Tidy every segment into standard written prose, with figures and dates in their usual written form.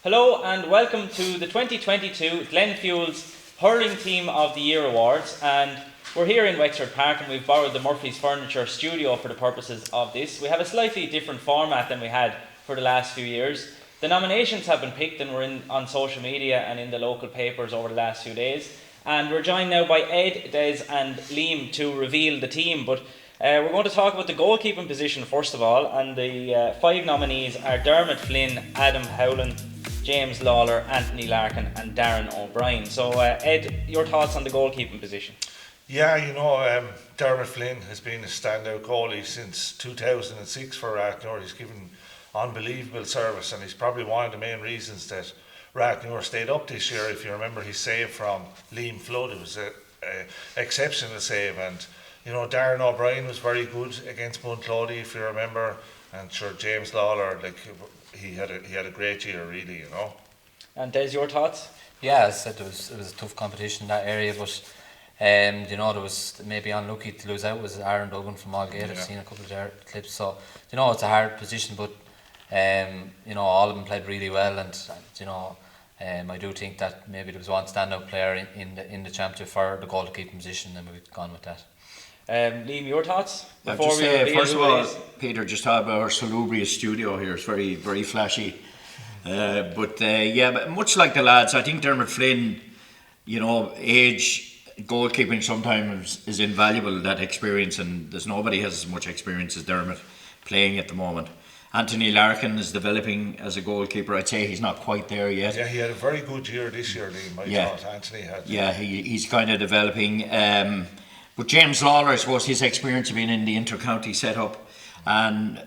Hello and welcome to the 2022 Glen Fuels Hurling Team of the Year Awards, and we're here in Wexford Park and we've borrowed the Murphy's Furniture studio for the purposes of this. We have a slightly different format than we had for the last few years. The nominations have been picked and we're on social media and in the local papers over the last few days, and we're joined now by Ed, Des and Liam to reveal the team, but we're going to talk about the goalkeeping position first of all, and the five nominees are Dermot Flynn, Adam Howland, James Lawler, Anthony Larkin and Darren O'Brien. So Ed, your thoughts on the goalkeeping position? Yeah, Dermot Flynn has been a standout goalie since 2006 for Rathnoor. He's given unbelievable service and he's probably one of the main reasons that Rathnoor stayed up this year. If you remember his save from Liam Flood, it was an exceptional save, and Darren O'Brien was very good against Bunclody, if you remember, and sure James Lawler, he had a great year really. And Des, your thoughts? Yeah, as I said, it was a tough competition in that area, but there was maybe unlucky to lose out was Aaron Duggan from Aldgate. I've seen a couple of their clips, so it's a hard position, but all of them played really well, and I do think that maybe there was one standout player in the championship for the goalkeeping position, and we've gone with that. Liam, your thoughts? First of all, Peter, just talk about our salubrious studio here. It's very, very flashy. But much like the lads, I think Dermot Flynn, age, goalkeeping sometimes is invaluable, that experience, and there's nobody has as much experience as Dermot playing at the moment. Anthony Larkin is developing as a goalkeeper. I'd say he's not quite there yet. Yeah, he had a very good year this year, Liam. I thought Anthony had. Yeah, he's kind of developing. But James Lawler, I suppose his experience of being in the inter-county setup, and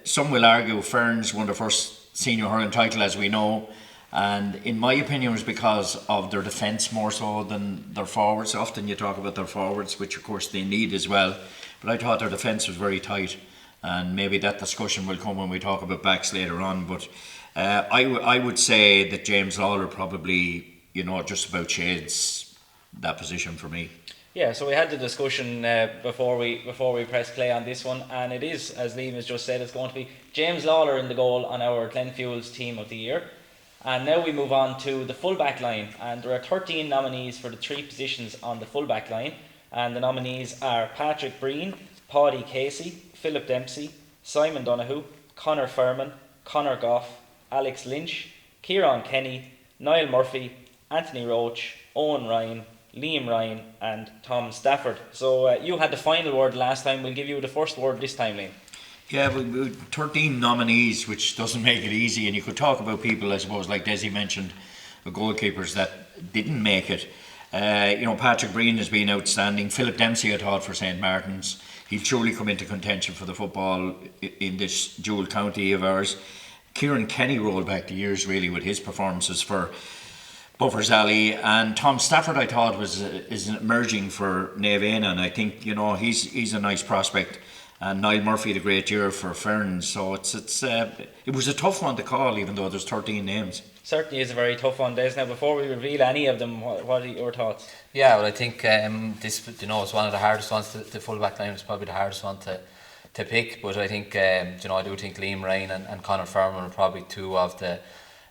some will argue Ferns won the first senior hurling title, as we know, and in my opinion it was because of their defence more so than their forwards. Often you talk about their forwards, which of course they need as well, but I thought their defence was very tight, and maybe that discussion will come when we talk about backs later on. But I would say that James Lawler probably just about shades that position for me. Yeah, so we had the discussion before we press play on this one, and it is, as Liam has just said, it's going to be James Lawler in the goal on our Glen Fuels Team of the Year. And now we move on to the full back line, and there are 13 nominees for the three positions on the full back line, and the nominees are Patrick Breen, Paddy Casey, Philip Dempsey, Simon Donoghue, Conor Furman, Conor Goff, Alex Lynch, Kieran Kenny, Niall Murphy, Anthony Roach, Owen Ryan, Liam Ryan and Tom Stafford. So you had the final word last time. We'll give you the first word this time, Liam. Yeah, we 13 nominees, which doesn't make it easy, and you could talk about people, I suppose, like Desi mentioned, the goalkeepers that didn't make it. Patrick Breen has been outstanding. Philip Dempsey, I thought, for St. Martin's, he'll truly come into contention for the football in this dual county of ours. Kieran Kenny rolled back the years really with his performances for Buffers Alley, and Tom Stafford I thought is emerging for Nevena, and I think he's a nice prospect, and Niall Murphy had a great year for Ferns, so it was a tough one to call even though there's 13 names. Certainly is a very tough one, Des. Now before we reveal any of them, what are your thoughts? Yeah, well I think this is one of the hardest ones. The full back line is probably the hardest one to pick, but I think I do think Liam Ryan and Conor Furman are probably two of the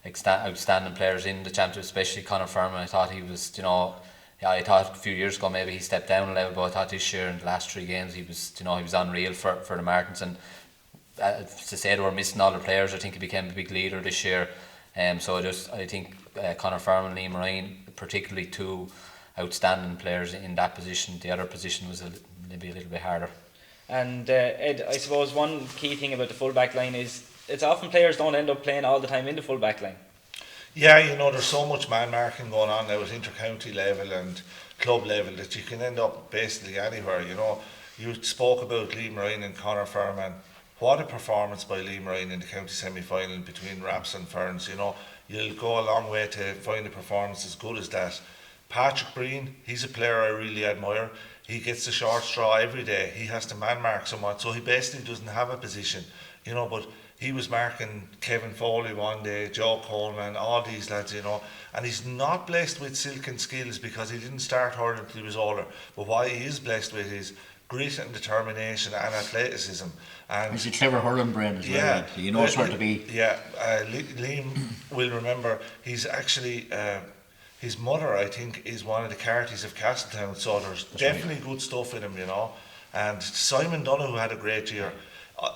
outstanding players in the championship, especially Conor Furman. I thought he was, I thought a few years ago maybe he stepped down a level, but I thought this year in the last three games he was unreal for the Martins, and to say they were missing all the players, I think he became a big leader this year. I think Conor Furman and Liam Ryan, particularly two outstanding players in that position. The other position was maybe a little bit harder. And Ed, I suppose one key thing about the full back line is it's often players don't end up playing all the time in the full back line. Yeah, there's so much man marking going on now at inter-county level and club level that you can end up basically anywhere. You spoke about Liam Ryan and Conor Furman. What a performance by Liam Ryan in the county semi-final between Raps and Ferns. You'll go a long way to find a performance as good as that. Patrick Breen, he's a player I really admire. He gets the short straw every day. He has to man mark somewhat, so he basically doesn't have a position, but he was marking Kevin Foley one day, Joe Coleman, all these lads, and he's not blessed with silken skills because he didn't start hurling until he was older. But what he is blessed with is grit and determination and athleticism. And He's a clever hurling brain as well. yeah, Like. He knows where to be. Yeah, Liam will remember. He's actually his mother, I think, is one of the Carties of Castletown. So there's definitely good stuff in him, you know. And Simon Donoghue had a great year.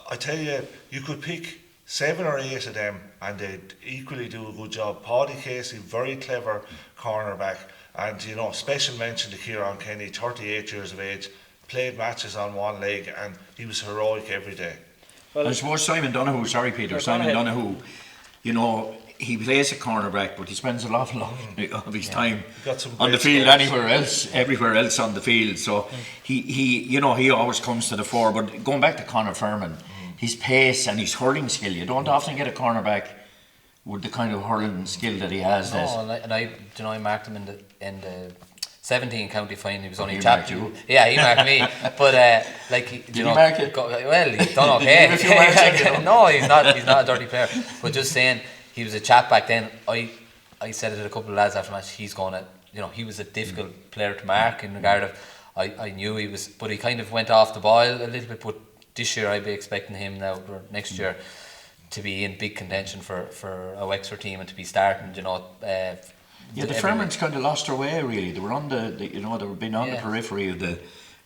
I tell you, you could pick 7 or 8 of them, and they'd equally do a good job. Paddy Casey, very clever cornerback, and you know, special mention to Kieran Kenny, 38 years of age. Played matches on one leg and he was heroic every day. Well, I suppose Simon Donoghue, sorry Peter, Simon Donoghue, you know, he plays a cornerback, but he spends a lot of his time on the field everywhere else on the field. So he always comes to the fore. But going back to Conor Furman, his pace and his hurling skill, you don't often get a cornerback with the kind of hurling skill that he has. No, and I marked him in the 17 county final. He was only tapped you. Yeah, he marked me. But did he mark it? Well, he's done okay. No, he's not a dirty player. But just saying, he was a chap back then. I said it to a couple of lads after the match. He's going to, he was a difficult player to mark in regard of. I knew he was, but he kind of went off the boil a little bit. But this year I'd be expecting him now or next year to be in big contention for a Wexford team and to be starting. Yeah, the Furmans kind of lost their way really. They were on they were being on the periphery of the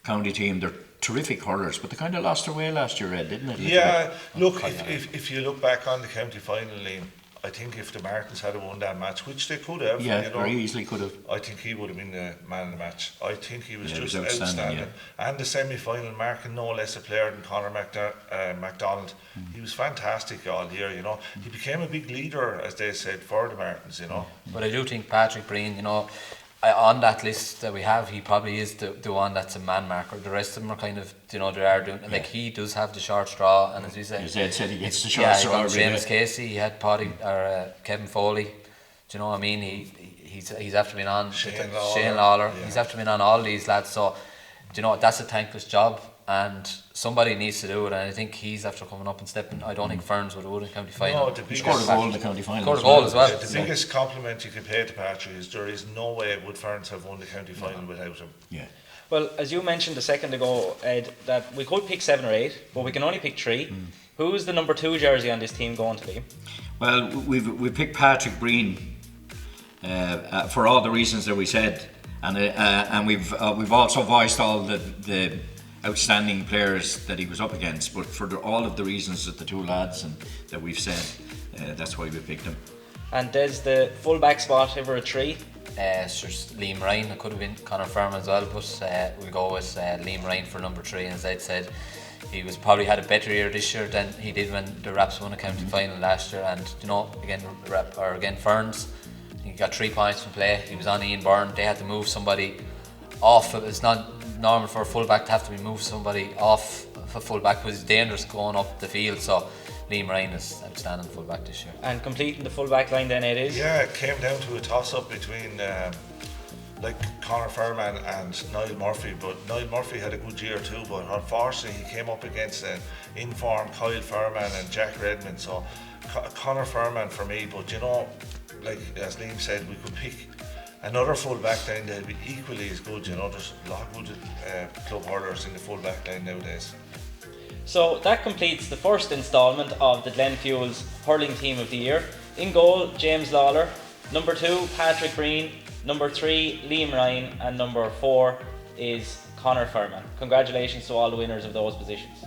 county team. They're terrific hurlers, but they kind of lost their way last year, Ed, didn't it? Yeah, look, if you look back on the county final, Liam, I think if the Martins had won that match, which they could have, very easily could have. I think he would have been the man of the match. I think he was just outstanding. Yeah. And the semi-final, marking no less a player than Conor MacDonald. He was fantastic all year, He became a big leader, as they said, for the Martins, But I do think Patrick Breen, on that list that we have, he probably is the one that's a man marker. The rest of them are kind of, they are doing, like he does have the short straw, and as we said, he gets the short straw. Yeah, James Casey, he had Paddy or Kevin Foley. Do you know what I mean? He's after being on Shane Lawler. Yeah. He's after being on all these lads. So, that's a thankless job, and somebody needs to do it. And I think he's after coming up and stepping. I don't think Ferns would have won in county final. No, he scored a goal in the county final. Scored a goal as well. The biggest compliment you can pay to Patrick is there is no way would Ferns have won the county final without him. Yeah. Well, as you mentioned a second ago, Ed, that we could pick 7 or 8, but we can only pick 3. Who's the number 2 jersey on this team going to be? Well, we picked Patrick Breen for all the reasons that we said, and we've also voiced all the outstanding players that he was up against, but for all of the reasons that the two lads and that we've said, that's why we picked him. And does the full-back spot ever a 3? It's just Liam Ryan. It could have been Conor Furman as well, but we'll go with Liam Ryan for number 3. And as Ed said, he was probably had a better year this year than he did when the Raps won a county final last year. And again Ferns, he got 3 points from play. He was on Ian Byrne. They had to move somebody off. It's not normal for a full-back to have to be moved somebody off a full-back because it's dangerous going up the field. So Liam Ryan is outstanding full-back this year. And completing the full-back line then it is? Yeah, it came down to a toss-up between Conor Furman and Niall Murphy, but Niall Murphy had a good year too, but unfortunately he came up against an informed Kyle Furman and Jack Redmond, so Conor Furman for me, but as Liam said, we could pick another full-back line that would be equally as good, there's a lot of good club hurlers in the full-back line nowadays. So that completes the first instalment of the Glen Fuels Hurling Team of the Year. In goal, James Lawler. Number 2, Patrick Breen. Number 3, Liam Ryan. And number 4 is Conor Furman. Congratulations to all the winners of those positions.